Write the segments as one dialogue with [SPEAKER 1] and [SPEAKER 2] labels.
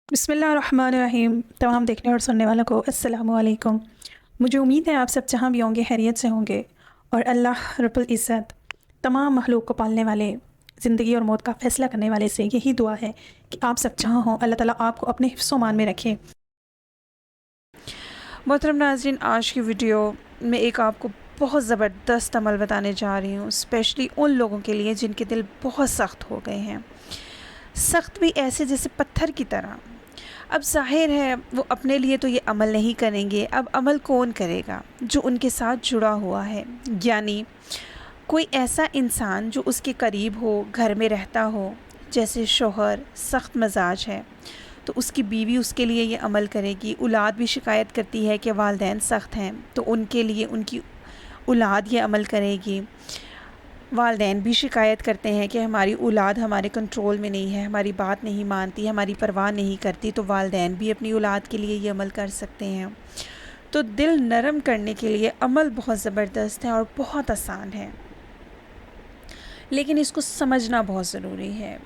[SPEAKER 1] بسم اللہ الرحمن الرحیم۔ تمام دیکھنے اور سننے والوں کو السلام علیکم۔ مجھے امید ہے آپ سب جہاں بھی ہوں گے خیریت سے ہوں گے، اور اللہ رب العزت تمام مخلوق کو پالنے والے، زندگی اور موت کا فیصلہ کرنے والے سے یہی دعا ہے کہ آپ سب جہاں ہوں اللہ تعالیٰ آپ کو اپنے حفظ و مان میں رکھے۔ محترم ناظرین، آج کی ویڈیو میں ایک آپ کو بہت زبردست عمل بتانے جا رہی ہوں، اسپیشلی ان لوگوں کے لیے جن کے دل بہت سخت ہو گئے ہیں، سخت بھی ایسے جیسے پتھر کی طرح۔ اب ظاہر ہے وہ اپنے لیے تو یہ عمل نہیں کریں گے، اب عمل کون کرے گا؟ جو ان کے ساتھ جڑا ہوا ہے، یعنی کوئی ایسا انسان جو اس کے قریب ہو، گھر میں رہتا ہو، جیسے شوہر سخت مزاج ہے تو اس کی بیوی اس کے لیے یہ عمل کرے گی۔ اولاد بھی شکایت کرتی ہے کہ والدین سخت ہیں تو ان کے لیے ان کی اولاد یہ عمل کرے گی۔ والدین بھی شکایت کرتے ہیں کہ ہماری اولاد ہمارے کنٹرول میں نہیں ہے، ہماری بات نہیں مانتی، ہماری پرواہ نہیں کرتی، تو والدین بھی اپنی اولاد کے لیے یہ عمل کر سکتے ہیں۔ تو دل نرم کرنے کے لیے عمل بہت زبردست ہے اور بہت آسان ہے، لیکن اس کو سمجھنا بہت ضروری ہے۔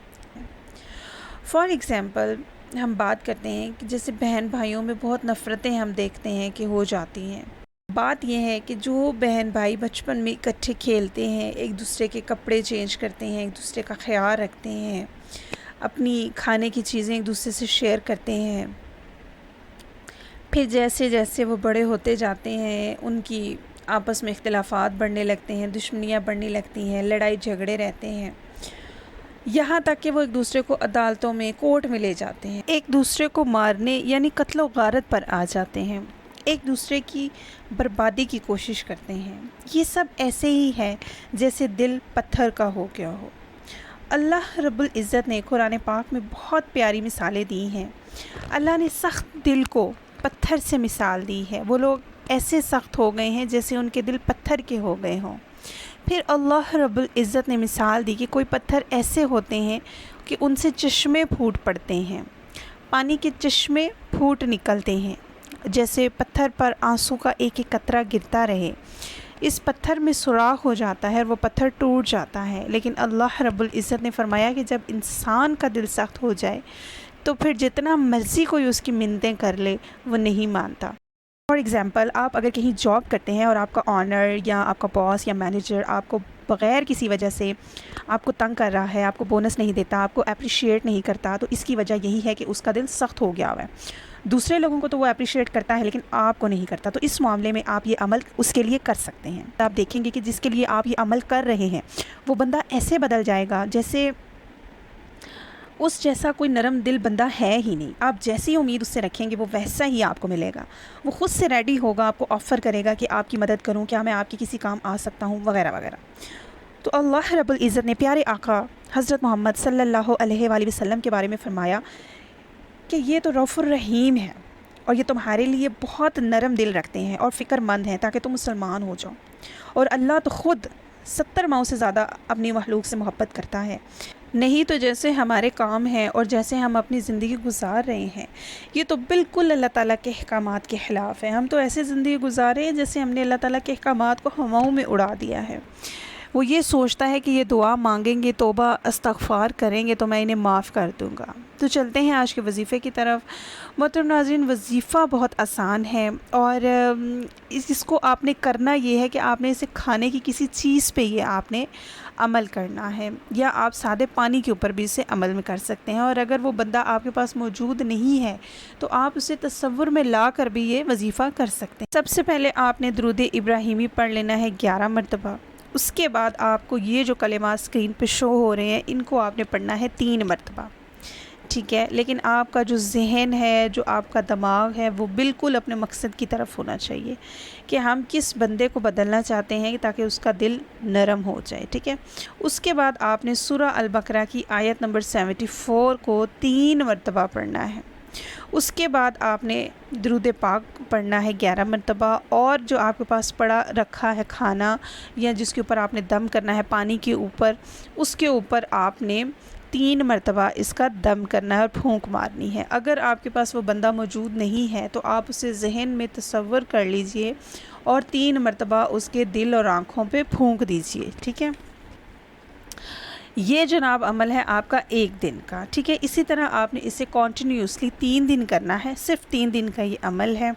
[SPEAKER 1] فار ایگزامپل ہم بات کرتے ہیں کہ جیسے بہن بھائیوں میں بہت نفرتیں ہم دیکھتے ہیں کہ ہو جاتی ہیں۔ بات یہ ہے کہ جو بہن بھائی بچپن میں اکٹھے کھیلتے ہیں، ایک دوسرے کے کپڑے چینج کرتے ہیں، ایک دوسرے کا خیال رکھتے ہیں، اپنی کھانے کی چیزیں ایک دوسرے سے شیئر کرتے ہیں، پھر جیسے جیسے وہ بڑے ہوتے جاتے ہیں ان کی آپس میں اختلافات بڑھنے لگتے ہیں، دشمنیاں بڑھنے لگتی ہیں، لڑائی جھگڑے رہتے ہیں، یہاں تک کہ وہ ایک دوسرے کو عدالتوں میں، کورٹ میں لے جاتے ہیں، ایک دوسرے کو مارنے یعنی قتل و غارت پر آ جاتے ہیں، ایک دوسرے کی بربادی کی کوشش کرتے ہیں۔ یہ سب ایسے ہی ہے جیسے دل پتھر کا ہو گیا ہو۔ اللہ رب العزت نے قرآن پاک میں بہت پیاری مثالیں دی ہیں۔ اللہ نے سخت دل کو پتھر سے مثال دی ہے۔ وہ لوگ ایسے سخت ہو گئے ہیں جیسے ان کے دل پتھر کے ہو گئے ہوں۔ پھر اللہ رب العزت نے مثال دی کہ کوئی پتھر ایسے ہوتے ہیں کہ ان سے چشمے پھوٹ پڑتے ہیں، پانی کے چشمے پھوٹ نکلتے ہیں، جیسے پتھر پر آنسو کا ایک ایک قطرہ گرتا رہے، اس پتھر میں سوراخ ہو جاتا ہے اور وہ پتھر ٹوٹ جاتا ہے۔ لیکن اللہ رب العزت نے فرمایا کہ جب انسان کا دل سخت ہو جائے تو پھر جتنا مرضی کوئی اس کی منتیں کر لے وہ نہیں مانتا۔ فار ایگزامپل آپ اگر کہیں جاب کرتے ہیں اور آپ کا آنر یا آپ کا باس یا مینیجر آپ کو بغیر کسی وجہ سے آپ کو تنگ کر رہا ہے، آپ کو بونس نہیں دیتا، آپ کو اپریشیٹ نہیں کرتا، تو اس کی وجہ یہی ہے کہ اس کا دل سخت ہو گیا ہوا ہے۔ دوسرے لوگوں کو تو وہ اپریشیٹ کرتا ہے لیکن آپ کو نہیں کرتا، تو اس معاملے میں آپ یہ عمل اس کے لیے کر سکتے ہیں۔ آپ دیکھیں گے کہ جس کے لیے آپ یہ عمل کر رہے ہیں وہ بندہ ایسے بدل جائے گا جیسے اس جیسا کوئی نرم دل بندہ ہے ہی نہیں۔ آپ جیسی امید اس سے رکھیں گے وہ ویسا ہی آپ کو ملے گا۔ وہ خود سے ریڈی ہوگا، آپ کو آفر کرے گا کہ آپ کی مدد کروں، کیا میں آپ کی کسی کام آ سکتا ہوں، وغیرہ وغیرہ۔ تو اللہ رب العزت نے پیارے آقا حضرت محمد صلی اللہ علیہ وآلہ وسلم کے بارے میں فرمایا کہ یہ تو رؤوف الرحیم ہے اور یہ تمہارے لیے بہت نرم دل رکھتے ہیں اور فکر مند ہیں تاکہ تم مسلمان ہو جاؤ، اور اللہ تو خود 70 ماؤں سے زیادہ اپنی مخلوق سے محبت کرتا ہے۔ نہیں تو جیسے ہمارے کام ہیں اور جیسے ہم اپنی زندگی گزار رہے ہیں یہ تو بالکل اللہ تعالیٰ کے احکامات کے خلاف ہے۔ ہم تو ایسے زندگی گزار رہے ہیں جیسے ہم نے اللہ تعالیٰ کے احکامات کو ہواؤں میں اڑا دیا ہے۔ وہ یہ سوچتا ہے کہ یہ دعا مانگیں گے، توبہ استغفار کریں گے تو میں انہیں معاف کر دوں گا۔ تو چلتے ہیں آج کے وظیفے کی طرف۔ محترم ناظرین، وظیفہ بہت آسان ہے اور اس کو آپ نے کرنا یہ ہے کہ آپ نے اسے کھانے کی کسی چیز پہ یہ آپ نے عمل کرنا ہے، یا آپ سادے پانی کے اوپر بھی اسے عمل میں کر سکتے ہیں، اور اگر وہ بندہ آپ کے پاس موجود نہیں ہے تو آپ اسے تصور میں لا کر بھی یہ وظیفہ کر سکتے ہیں۔ سب سے پہلے آپ نے درود ابراہیمی پڑھ لینا ہے 11 مرتبہ۔ اس کے بعد آپ کو یہ جو کلمات اسکرین پہ شو ہو رہے ہیں ان کو آپ نے پڑھنا ہے 3 مرتبہ، ٹھیک ہے؟ لیکن آپ کا جو ذہن ہے، جو آپ کا دماغ ہے، وہ بالکل اپنے مقصد کی طرف ہونا چاہیے کہ ہم کس بندے کو بدلنا چاہتے ہیں تاکہ اس کا دل نرم ہو جائے، ٹھیک ہے؟ اس کے بعد آپ نے سورہ البقرہ کی آیت نمبر 74 کو 3 مرتبہ پڑھنا ہے۔ اس کے بعد آپ نے درود پاک پڑھنا ہے 11 مرتبہ، اور جو آپ کے پاس پڑا رکھا ہے کھانا یا جس کے اوپر آپ نے دم کرنا ہے پانی کے اوپر، اس کے اوپر آپ نے 3 مرتبہ اس کا دم کرنا ہے اور پھونک مارنی ہے۔ اگر آپ کے پاس وہ بندہ موجود نہیں ہے تو آپ اسے ذہن میں تصور کر لیجئے اور 3 مرتبہ اس کے دل اور آنکھوں پہ پھونک دیجئے، ٹھیک ہے؟ یہ جناب عمل ہے آپ کا 1 دن کا، ٹھیک ہے. اسی طرح آپ نے اسے کنٹینیوسلی 3 دن کرنا ہے، صرف 3 دن کا یہ عمل ہے،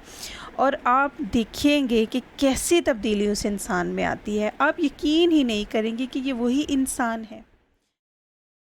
[SPEAKER 1] اور آپ دیکھیں گے کہ کیسی تبدیلی اس انسان میں آتی ہے. آپ یقین ہی نہیں کریں گے کہ یہ وہی انسان ہے.